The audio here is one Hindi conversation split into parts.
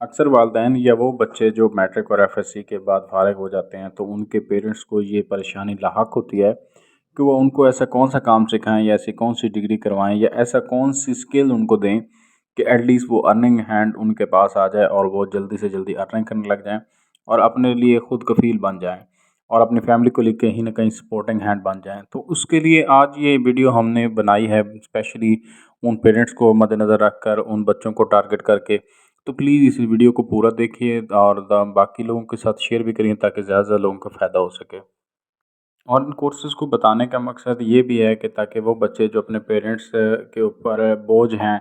अक्सर वालिदैन या वो बच्चे जो मैट्रिक और एफएससी के बाद फारिग हो जाते हैं तो उनके पेरेंट्स को ये परेशानी लाहक होती है कि वो उनको ऐसा कौन सा काम सिखाएं या ऐसी कौन सी डिग्री करवाएं या ऐसा कौन सी स्किल उनको दें कि एटलीस्ट वो अर्निंग हैंड उनके पास आ जाए और वो जल्दी से जल्दी अर्निंग करने लग जाएं और अपने लिए खुद कफील बन जाएं और अपनी फैमिली को लिए कहीं ना कहीं सपोर्टिंग हैंड बन जाएं। तो उसके लिए आज ये वीडियो हमने बनाई है स्पेशली उन पेरेंट्स को मद्देनज़र रखकर, उन बच्चों को टारगेट करके। तो प्लीज़ इस वीडियो को पूरा देखिए और बाकी लोगों के साथ शेयर भी करिए ताकि ज़्यादा से ज़्यादा लोगों को फ़ायदा हो सके। और इन कोर्सेज़ को बताने का मकसद ये भी है कि ताकि वो बच्चे जो अपने पेरेंट्स के ऊपर बोझ हैं,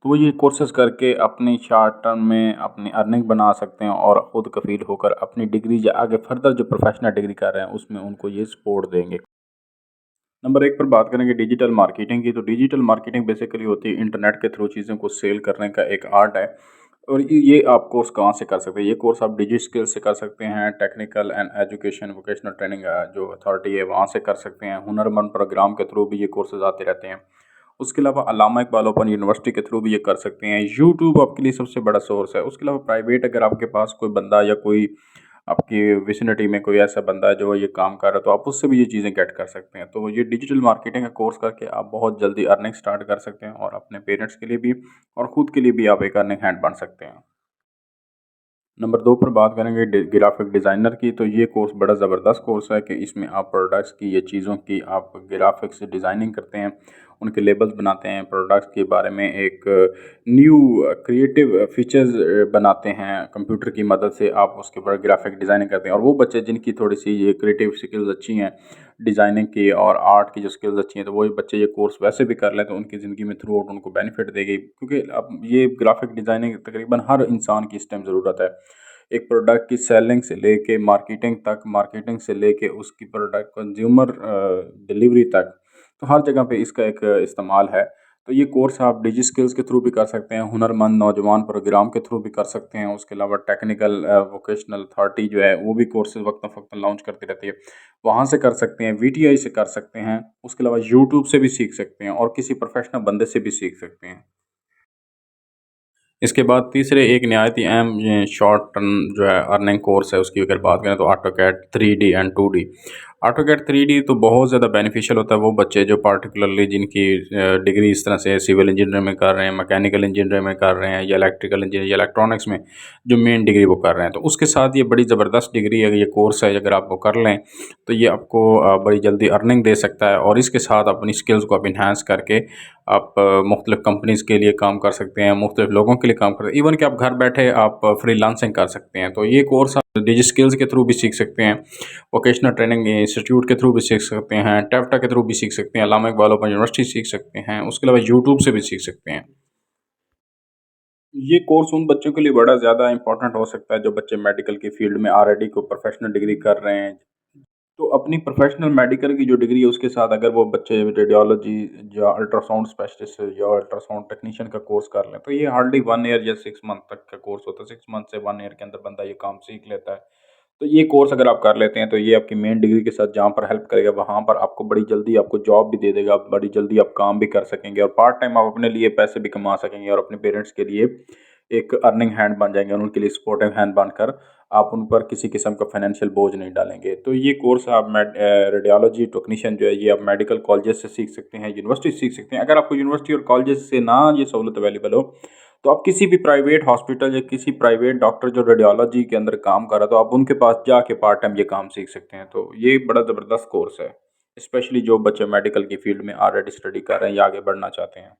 तो वो ये कोर्सेज़ करके अपनी शॉर्ट टर्म में अपनी अर्निंग बना सकते हैं और ख़ुद कफ़ील होकर अपनी डिग्री या आगे फर्दर जो प्रोफेशनल डिग्री कर रहे हैं उसमें उनको ये सपोर्ट देंगे। नंबर 1 पर बात करेंगे डिजिटल मार्केटिंग की। तो डिजिटल मार्केटिंग बेसिकली होती है इंटरनेट के थ्रू चीज़ों को सेल करने का एक आर्ट है। और ये आप कोर्स कहाँ से कर सकते हैं? ये कोर्स आप डिजी स्किल से कर सकते हैं, technical and education vocational training जो अथॉरिटी है वहाँ से कर सकते हैं, हुनरमंद प्रोग्राम के थ्रू भी ये कोर्सेज आते रहते हैं। उसके अलावा अल्लामा इकबाल ओपन यूनिवर्सिटी के थ्रू भी ये कर सकते हैं। यूट्यूब आपके लिए सबसे बड़ा सोर्स है। उसके अलावा प्राइवेट अगर आपके पास कोई बंदा या कोई आपकी विसिनिटी में कोई ऐसा बंदा है जो ये काम कर रहा है तो आप उससे भी ये चीज़ें गेट कर सकते हैं। तो ये डिजिटल मार्केटिंग का कोर्स करके आप बहुत जल्दी अर्निंग स्टार्ट कर सकते हैं और अपने पेरेंट्स के लिए भी और ख़ुद के लिए भी आप एक अर्निंग हैंड बन सकते हैं। नंबर 2 पर बात करेंगे ग्राफिक डिज़ाइनर की। तो ये कोर्स बड़ा ज़बरदस्त कोर्स है कि इसमें आप प्रोडक्ट्स की या चीज़ों की आप ग्राफिक्स डिज़ाइनिंग करते हैं, उनके लेबल्स बनाते हैं, प्रोडक्ट्स के बारे में एक न्यू क्रिएटिव फीचर्स बनाते हैं। कंप्यूटर की मदद से आप उसके ऊपर ग्राफिक डिज़ाइनिंग करते हैं और वो बच्चे जिनकी थोड़ी सी ये क्रिएटिव स्किल्स अच्छी हैं, डिज़ाइनिंग की और आर्ट की जो स्किल्स अच्छी हैं, तो वही बच्चे ये कोर्स वैसे भी कर लें तो उनकी ज़िंदगी में थ्रू आउट उनको बेनिफिट देगी, क्योंकि अब ये ग्राफिक डिज़ाइनिंग तकरीबन हर इंसान की इस टाइम ज़रूरत है। एक प्रोडक्ट की सेलिंग से लेके मार्केटिंग तक, मार्केटिंग से लेके उसकी प्रोडक्ट कंज्यूमर डिलीवरी तक, तो हर जगह पे इसका एक इस्तेमाल है। तो ये कोर्स आप डिजी स्किल्स के थ्रू भी कर सकते हैं, हुनरमंद नौजवान प्रोग्राम के थ्रू भी कर सकते हैं। उसके अलावा टेक्निकल वोकेशनल अथॉरिटी जो है वो भी कोर्सेज वक्ता-फ़वक्ता लॉन्च करती रहती है, वहाँ से कर सकते हैं, वीटीआई से कर सकते हैं। उसके अलावा यूट्यूब से भी सीख सकते हैं और किसी प्रोफेशनल बंदे से भी सीख सकते हैं। इसके बाद तीसरे एक नहायत ही अहम ये शॉर्ट टर्म जो है अर्निंग कोर्स है उसकी अगर बात करें तो AutoCAD 3D and 2D। AutoCAD 3D तो बहुत ज़्यादा बेनिफिशियल होता है वो बच्चे जो पार्टिकुलरली जिनकी डिग्री इस तरह से सिविल इंजीनियर में कर रहे हैं, मैकेनिकल इंजीनियर में कर रहे हैं या इलेक्ट्रिकल इंजीनियर या इलेक्ट्रॉनिक्स में जो मेन डिग्री वो कर रहे हैं। तो उसके साथ ये बड़ी ज़बरदस्त डिग्री है, ये कोर्स है, अगर आप वो कर लें तो ये आपको बड़ी जल्दी अर्निंग दे सकता है और इसके साथ अपनी स्किल्स को आप इन्हांस करके आप मुख्तलिफ़ कंपनीज़ के लिए काम कर सकते हैं, मुख्तलिफ़ लोगों के लिए काम कर इवन कि आप घर बैठे आप फ्रीलांसिंग कर सकते हैं। तो ये कोर्स आप डिजी स्किल्स के थ्रू भी सीख सकते हैं, वोकेशनल ट्रेनिंग इंस्टीट्यूट के थ्रू भी सीख सकते हैं, टैफ्टा के थ्रू भी सीख सकते हैं, अल्लामा इकबाल ओपन यूनिवर्सिटी सीख सकते हैं, उसके अलावा यूट्यूब से भी सीख सकते हैं। ये कोर्स उन बच्चों के लिए बड़ा ज़्यादा इम्पोर्टेंट हो सकता है जो बच्चे मेडिकल की फ़ील्ड में ऑलरेडी कोई प्रोफ़ेशनल डिग्री कर रहे हैं। तो अपनी प्रोफ़ेशनल मेडिकल की जो डिग्री है उसके साथ अगर वो बच्चे रेडियोलॉजी या अल्ट्रासाउंड स्पेशलिस्ट या अल्ट्रासाउंड टेक्नीशियन का कोर्स कर लें, तो ये हार्डली 1 ईयर या 6 मंथ तक का कोर्स होता है। 6 मंथ से 1 ईयर के अंदर बंदा ये काम सीख लेता है। तो ये कोर्स अगर आप कर लेते हैं तो ये आपकी मेन डिग्री के साथ जहाँ पर हेल्प करेगा वहाँ पर आपको बड़ी जल्दी आपको जॉब भी दे देगा, बड़ी जल्दी आप काम भी कर सकेंगे और पार्ट टाइम आप अपने लिए पैसे भी कमा सकेंगे और अपने पेरेंट्स के लिए एक अर्निंग हैंड बन जाएंगे और उनके लिए सपोर्टिंग हैंड बनकर आप उन पर किसी किस्म का फाइनेंशियल बोझ नहीं डालेंगे। तो ये कोर्स आप रेडियोलॉजी टेक्नीशियन जो है ये आप मेडिकल कॉलेजेस से सीख सकते हैं, यूनिवर्सिटी से सीख सकते हैं। अगर आपको यूनिवर्सिटी और कॉलेजेस से ना ये सहूलत अवेलेबल हो तो आप किसी भी प्राइवेट हॉस्पिटल या किसी प्राइवेट डॉक्टर जो रेडियोलॉजी के अंदर काम कर रहा है तो आप उनके पास जाके पार्ट टाइम ये काम सीख सकते हैं। तो ये बड़ा ज़बरदस्त कोर्स है, स्पेशली जो बच्चे मेडिकल की फील्ड में ऑलरेडी स्टडी कर रहे हैं या आगे बढ़ना चाहते हैं।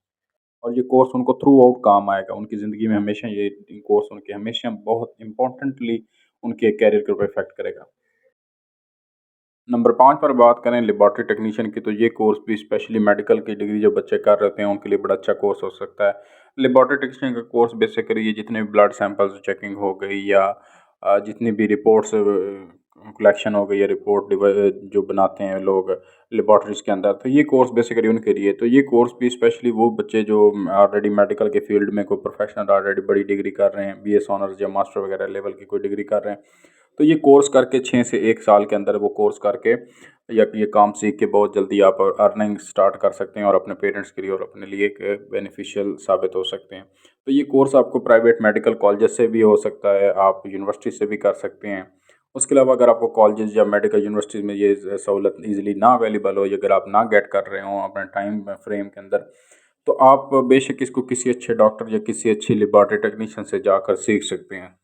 और ये कोर्स उनको थ्रू आउट काम आएगा, उनकी ज़िंदगी में हमेशा ये कोर्स उनके हमेशा बहुत इम्पोर्टेंटली उनके कैरियर के ऊपर इफ़ेक्ट करेगा। नंबर 5 पर बात करें लेबॉरेटरी टेक्नीशियन की, तो ये कोर्स भी स्पेशली मेडिकल की डिग्री जो बच्चे कर रहे हैं उनके लिए बड़ा अच्छा कोर्स हो सकता है। लेबॉरेटरी टेक्नीशियन का कोर्स बेसिकली ये जितने भी ब्लड सैंपल्स चेकिंग हो गई या जितनी भी रिपोर्ट्स कलेक्शन हो गई या रिपोर्ट जो बनाते हैं लोग लेबॉरेटरीज़ के अंदर, तो ये कोर्स बेसिकली उनके लिए। तो ये कोर्स भी स्पेशली वो बच्चे जो ऑलरेडी मेडिकल के फील्ड में कोई प्रोफेशनल ऑलरेडी बड़ी डिग्री कर रहे हैं, बीएस ऑनर्स या मास्टर वगैरह लेवल की कोई डिग्री कर रहे हैं, तो ये कोर्स करके 6 से 1 साल के अंदर वो कोर्स करके या ये काम सीख के बहुत जल्दी आप अर्निंग स्टार्ट कर सकते हैं और अपने पेरेंट्स के लिए और अपने लिए एक बेनिफिशियल साबित हो सकते हैं। तो ये कोर्स आपको प्राइवेट मेडिकल कॉलेजेस से भी हो सकता है, आप यूनिवर्सिटी से भी कर सकते हैं। उसके अलावा अगर आपको कॉलेजेस या मेडिकल यूनिवर्सिटीज़ में ये सहूलत ईज़िली ना अवेलेबल हो या अगर आप ना गेट कर रहे हों अपने टाइम फ्रेम के अंदर, तो आप बेशक इसको किसी अच्छे डॉक्टर या किसी अच्छी लेबॉरेटरी टेक्नीशियन से जाकर सीख सकते हैं।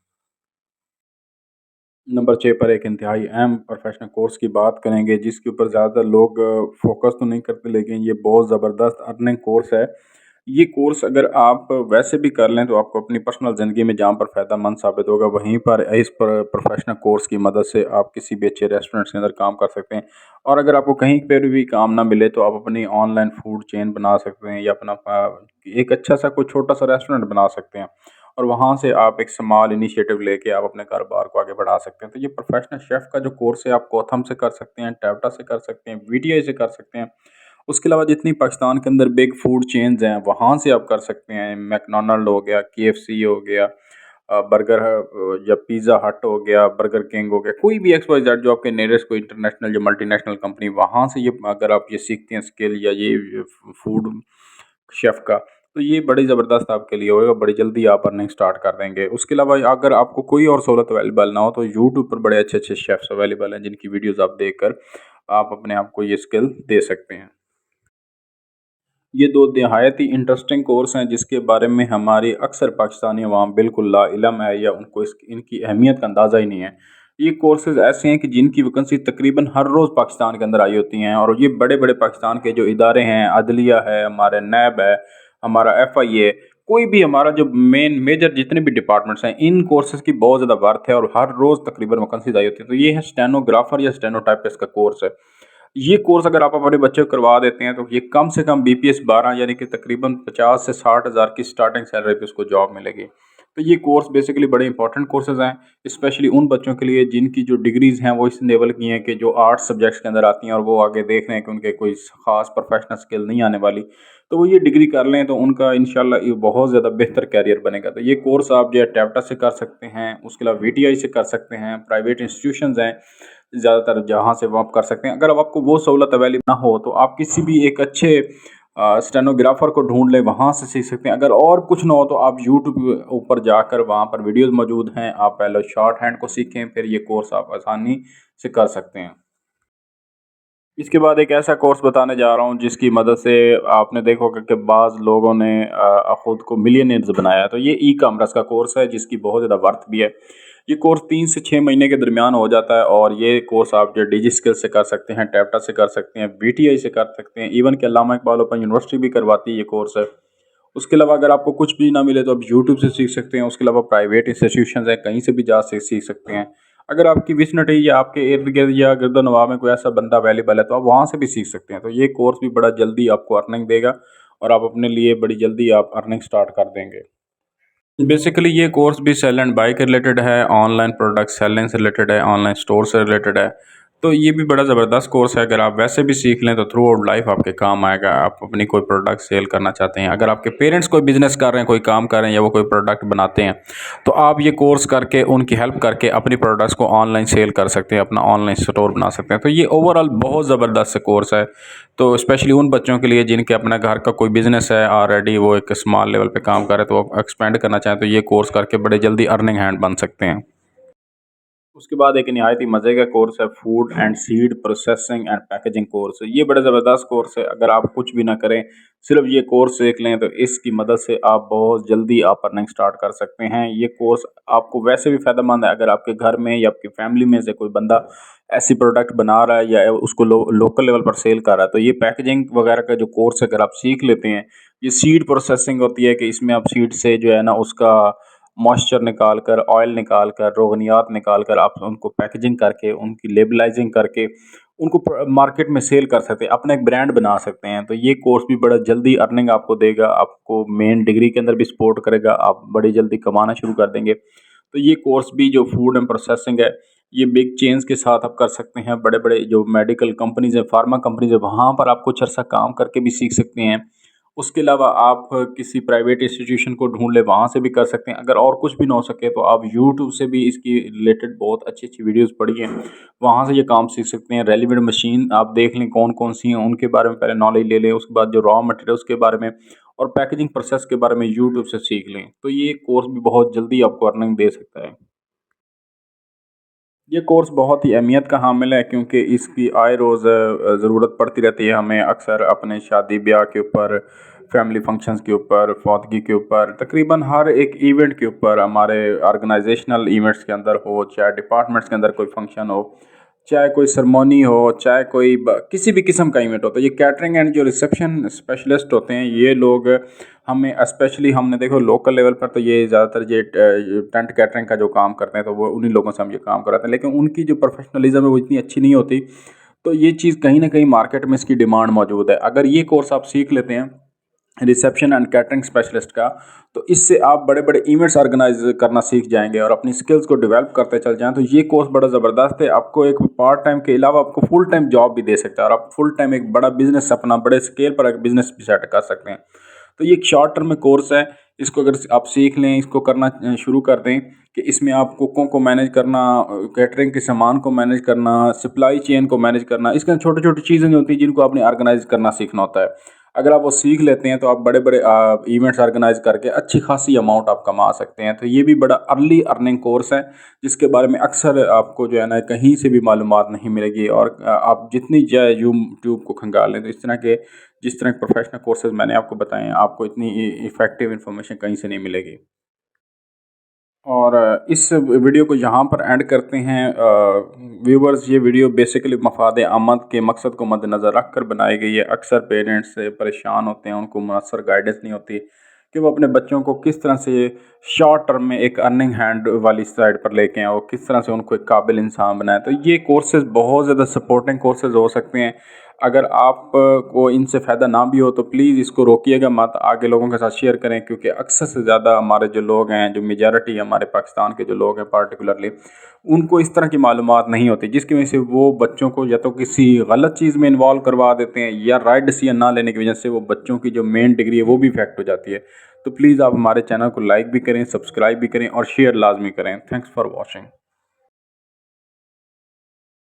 नंबर 6 पर एक इंतहाई अहम प्रोफेशनल कोर्स की बात करेंगे जिसके ऊपर ज़्यादातर लोग फ़ोकस तो नहीं करते, लेकिन ये बहुत ज़बरदस्त अर्निंग कोर्स है। ये कोर्स अगर आप वैसे भी कर लें तो आपको अपनी पर्सनल ज़िंदगी में जहाँ पर फ़ायदेमंद साबित होगा, वहीं पर इस प्रोफेशनल कोर्स की मदद से आप किसी भी अच्छे रेस्टोरेंट्स के अंदर काम कर सकते हैं। और अगर आपको कहीं पर भी काम ना मिले तो आप अपनी ऑनलाइन फूड चेन बना सकते हैं या अपना एक अच्छा सा कोई छोटा सा रेस्टोरेंट बना सकते हैं और वहाँ से आप एक स्मॉल इनिशिएटिव लेके आप अपने कारोबार को आगे बढ़ा सकते हैं। तो ये प्रोफेशनल शेफ़ का जो कोर्स है आप कोथम से कर सकते हैं, टैप्टा से कर सकते हैं, वीटीआई से कर सकते हैं। उसके अलावा जितनी पाकिस्तान के अंदर बिग फूड चेन्स हैं वहाँ से आप कर सकते हैं। मैकडॉनल्ड हो गया, केएफसी हो गया, बर्गर या पिज़्ज़ा हट हो गया, बर्गर किंग हो गया, कोई भी एक्स वाई जेड जो आपके नियरेस्ट कोई इंटरनेशनल या मल्टीनेशनल कंपनी, वहाँ से ये अगर आप ये सीखते हैं स्किल या ये फूड शेफ़ का, तो ये बड़ी ज़बरदस्त आपके लिए होएगा, बड़ी जल्दी आप अर्निंग स्टार्ट कर देंगे। उसके अलावा अगर आपको कोई और सहूलत अवेलेबल ना हो तो यूट्यूब पर बड़े अच्छे-अच्छे शेफ़्स अवेलेबल हैं जिनकी वीडियोज़ आप देखकर आप अपने आप को ये स्किल दे सकते हैं। ये 2 निहायत ही इंटरेस्टिंग कोर्स हैं जिसके बारे में हमारी अक्सर पाकिस्तानी अवाम बिल्कुल लाइल्म है या उनको इनकी अहमियत का अंदाज़ा ही नहीं है। ये कोर्सेज़ ऐसे हैं कि जिनकी वैकेंसी तकरीबन हर रोज़ पाकिस्तान के अंदर आई होती हैं और ये बड़े-बड़े पाकिस्तान के जो इदारे हैं, अदलिया है, हमारे नैब है, हमारा एफआई है, कोई भी हमारा जो मेजर जितने भी डिपार्टमेंट्स हैं, इन कोर्सेज़ की बहुत ज़्यादा वर्थ है और हर रोज़ तकरीबन वैकेंसीज़ आई होती हैं। तो ये है स्टेनोग्राफ़र या स्टेनोटाइपिस्ट का कोर्स है। ये कोर्स अगर आप अपने बच्चे को करवा देते हैं तो ये कम से कम बीपीएस 12 यानी कि तकरीबन 50 से 60 हज़ार की स्टार्टिंग सैलरी पे उसको जॉब मिलेगी। तो ये कोर्स बेसिकली बड़े इंपॉर्टेंट कोर्सेज़ हैं, स्पेशली उन बच्चों के लिए जिनकी जो डिग्रीज़ हैं वो इस लेवल की हैं कि जो आर्ट्स सब्जेक्ट्स के अंदर आती हैं और वो आगे देख रहे हैं कि उनके कोई ख़ास प्रोफेशनल स्किल नहीं आने वाली। तो वो ये डिग्री कर लें तो उनका इंशाल्लाह ये बहुत ज़्यादा बेहतर करियर बनेगा। तो ये कोर्स आप जो है टैप्टा से कर सकते हैं, उसके अलावा वीटीआई से कर सकते हैं, प्राइवेट इंस्टीट्यूशंस हैं ज़्यादातर जहाँ से वो आप कर सकते हैं। अगर अब आपको वो सहूलत अवेलेबल ना हो तो आप किसी भी एक अच्छे स्टेनोग्राफ़र को ढूँढ लें, वहाँ से सीख सकते हैं। अगर और कुछ ना हो तो आप यूट्यूब ऊपर जाकर वहाँ पर वीडियोज़ मौजूद हैं, आप पहले शॉर्ट हैंड को सीखें, फिर ये कोर्स आप आसानी से कर सकते हैं। इसके बाद एक ऐसा कोर्स बताने जा रहा हूँ जिसकी मदद से आपने देखा होगा कि बाज़ लोगों ने खुद को मिलियनेयर्स बनाया है। तो ये ई-कॉमर्स का कोर्स है जिसकी बहुत ज़्यादा वर्थ भी है। ये कोर्स 3 से 6 महीने के दरमियान हो जाता है और ये कोर्स आप जो डिजिस्किल से कर सकते हैं, टैप्टा से कर सकते हैं, बीटीआई से कर सकते हैं, इवन कि अल्लामा इकबाल ओपन यूनिवर्सिटी भी करवाती है ये कोर्स है। उसके अलावा अगर आपको कुछ भी ना मिले तो आप यूट्यूब से सीख सकते हैं। उसके अलावा प्राइवेट इंस्टीट्यूशंस हैं, कहीं से भी जा से सीख सकते हैं। अगर आपकी विसिनिटी या आपके इर्द-गिर्द या गिरदो-नवाह में कोई ऐसा बंदा अवेलेबल है तो आप वहाँ से भी सीख सकते हैं। तो ये कोर्स भी बड़ा जल्दी आपको अर्निंग देगा और आप अपने लिए बड़ी जल्दी आप अर्निंग स्टार्ट कर देंगे। बेसिकली ये कोर्स भी सेल एंड बाय के रिलेटेड है, ऑनलाइन प्रोडक्ट सेलिंग से रिलेटेड है, ऑनलाइन स्टोर से रिलेटेड है। तो ये भी बड़ा ज़बरदस्त कोर्स है, अगर आप वैसे भी सीख लें तो थ्रू आउट लाइफ आपके काम आएगा। आप अपनी कोई प्रोडक्ट सेल करना चाहते हैं, अगर आपके पेरेंट्स कोई बिज़नेस कर रहे हैं, कोई काम कर रहे हैं या वो कोई प्रोडक्ट बनाते हैं, तो आप ये कोर्स करके उनकी हेल्प करके अपनी प्रोडक्ट्स को ऑनलाइन सेल कर सकते हैं, अपना ऑनलाइन स्टोर बना सकते हैं। तो ये ओवरऑल बहुत ज़बरदस्त कोर्स है। तो स्पेशली उन बच्चों के लिए जिनके अपना घर का कोई बिज़नेस है ऑलरेडी, वो एक स्मॉल लेवल पे काम कर रहे हैं तो वो एक्सपेंड करना चाहें तो ये कोर्स करके बड़े जल्दी अर्निंग हैंड बन सकते हैं। उसके बाद एक निहायत ही मज़े का कोर्स है food and seed processing and packaging course. ये बड़ा ज़बरदस्त कोर्स है, अगर आप कुछ भी ना करें सिर्फ ये कोर्स सीख लें तो इसकी मदद से आप बहुत जल्दी आप अर्निंग स्टार्ट कर सकते हैं। ये कोर्स आपको वैसे भी फ़ायदेमंद है अगर आपके घर में या आपकी फैमिली में से कोई बंदा ऐसी प्रोडक्ट बना रहा है या उसको लोकल लेवल पर सेल कर रहा है, तो ये पैकेजिंग वगैरह का जो कोर्स अगर आप सीख लेते हैं, ये सीड प्रोसेसिंग होती है कि इसमें आप सीड से जो है ना उसका मॉइस्चर निकाल कर, ऑयल निकाल कर, रोगनियात निकाल कर आप उनको पैकेजिंग करके, उनकी लेबलाइजिंग करके उनको मार्केट में सेल कर सकते हैं, अपना एक ब्रांड बना सकते हैं। तो ये कोर्स भी बड़ा जल्दी अर्निंग आपको देगा, आपको मेन डिग्री के अंदर भी सपोर्ट करेगा, आप बड़ी जल्दी कमाना शुरू कर देंगे। तो ये कोर्स भी जो फूड एंड प्रोसेसिंग है, ये बिग चेन्स के साथ आप कर सकते हैं। बड़े-बड़े जो मेडिकल कंपनीज़ हैं, फार्मा कंपनीज़ हैं, वहाँ पर आप कुछ अर्सा काम करके भी सीख सकते हैं। उसके अलावा आप किसी प्राइवेट इंस्टीट्यूशन को ढूंढ लें, वहाँ से भी कर सकते हैं। अगर और कुछ भी ना हो सके तो आप यूट्यूब से भी इसकी रिलेटेड बहुत अच्छी अच्छी वीडियोस पढ़ी हैं, वहाँ से ये काम सीख सकते हैं। रेलिवेंट मशीन आप देख लें कौन कौन सी हैं, उनके बारे में पहले नॉलेज ले लें, उसके बाद जो रॉ मटेरियल उसके बारे में और पैकेजिंग प्रोसेस के बारे में यूट्यूब से सीख लें। तो ये कोर्स भी बहुत जल्दी आपको अर्निंग दे सकता है। ये कोर्स बहुत ही अहमियत का हामिल है, क्योंकि इसकी आए रोज़ ज़रूरत पड़ती रहती है हमें। अक्सर अपने शादी ब्याह के ऊपर, फैमिली फंक्शंस के ऊपर, फौतगी के ऊपर, तकरीबन हर एक इवेंट के ऊपर, हमारे ऑर्गेनाइजेशनल इवेंट्स के अंदर हो, चाहे डिपार्टमेंट्स के अंदर कोई फंक्शन हो, चाहे कोई सरमोनी हो, चाहे कोई किसी भी किस्म का इवेंट हो, तो ये कैटरिंग एंड जो रिसेप्शन स्पेशलिस्ट होते हैं ये लोग हमें स्पेशली, हमने देखो लोकल लेवल पर तो ये ज़्यादातर ये टेंट कैटरिंग का जो काम करते हैं तो वो उन्हीं लोगों से हम ये काम कराते हैं, लेकिन उनकी जो प्रोफेशनलिज्म है वो इतनी अच्छी नहीं होती। तो ये चीज़ कहीं ना कहीं मार्केट में इसकी डिमांड मौजूद है। अगर ये कोर्स आप सीख लेते हैं रिसेप्शन एंड कैटरिंग स्पेशलिस्ट का, तो इससे आप बड़े बड़े इवेंट्स ऑर्गेनाइज करना सीख जाएंगे और अपनी स्किल्स को डेवलप करते चल जाएं। तो ये कोर्स बड़ा ज़बरदस्त है, आपको एक पार्ट टाइम के अलावा आपको फुल टाइम जॉब भी दे सकता है और आप फुल टाइम एक बड़ा बिजनेस, अपना बड़े स्केल पर एक बिजनेस भी सेट कर सकते हैं। तो ये एक शॉर्ट टर्म में कोर्स है, इसको अगर आप सीख लें, इसको करना शुरू कर दें कि इसमें आप कुकों को मैनेज करना, कैटरिंग के सामान को मैनेज करना, सप्लाई चेन को मैनेज करना, इसके अंदर छोटी छोटी चीज़ें जो होती हैं जिनको आपने ऑर्गेनाइज करना सीखना होता है। अगर आप वो सीख लेते हैं तो आप बड़े बड़े इवेंट्स ऑर्गेनाइज करके अच्छी खासी अमाउंट आप कमा सकते हैं। तो ये भी बड़ा अर्ली अर्निंग कोर्स है, जिसके बारे में अक्सर आपको जो है ना कहीं से भी मालूमात नहीं मिलेगी। और आप जितनी जाए यूट्यूब को खंगाल लें तो इस तरह के, जिस तरह के प्रोफेशनल कोर्सेज मैंने आपको बताए हैं, आपको इतनी इफ़ेक्टिव इन्फॉर्मेशन कहीं से नहीं मिलेगी। और इस वीडियो को यहाँ पर एंड करते हैं। व्यूवर्स, ये वीडियो बेसिकली मफाद आमद के मकसद को मद्देनज़र रख कर बनाई गई है। अक्सर पेरेंट्स से परेशान होते हैं, उनको मुनस्सर गाइडेंस नहीं होती कि वो अपने बच्चों को किस तरह से शॉर्ट टर्म में एक अर्निंग हैंड वाली साइड पर लेके आएँ और किस तरह से उनको एक काबिल इंसान बनाएं। तो ये कोर्सेज़ बहुत ज़्यादा सपोर्टिंग कोर्सेज़ हो सकते हैं। अगर आप को इनसे फ़ायदा ना भी हो तो प्लीज़ इसको रोकिएगा मत, आगे लोगों के साथ शेयर करें, क्योंकि अक्सर से ज़्यादा हमारे जो लोग हैं, जो मेजॉरिटी हमारे पाकिस्तान के जो लोग हैं पार्टिकुलरली, उनको इस तरह की मालूमात नहीं होती, जिसकी वजह से वो बच्चों को या तो किसी गलत चीज़ में इन्वॉल्व करवा देते हैं या राइट डिसीजन ना लेने की वजह से वो बच्चों की जो मेन डिग्री है वो भी इफेक्ट हो जाती है। तो प्लीज़ आप हमारे चैनल को लाइक भी करें, सब्सक्राइब भी करें और शेयर लाजमी करें। Thanks for watching.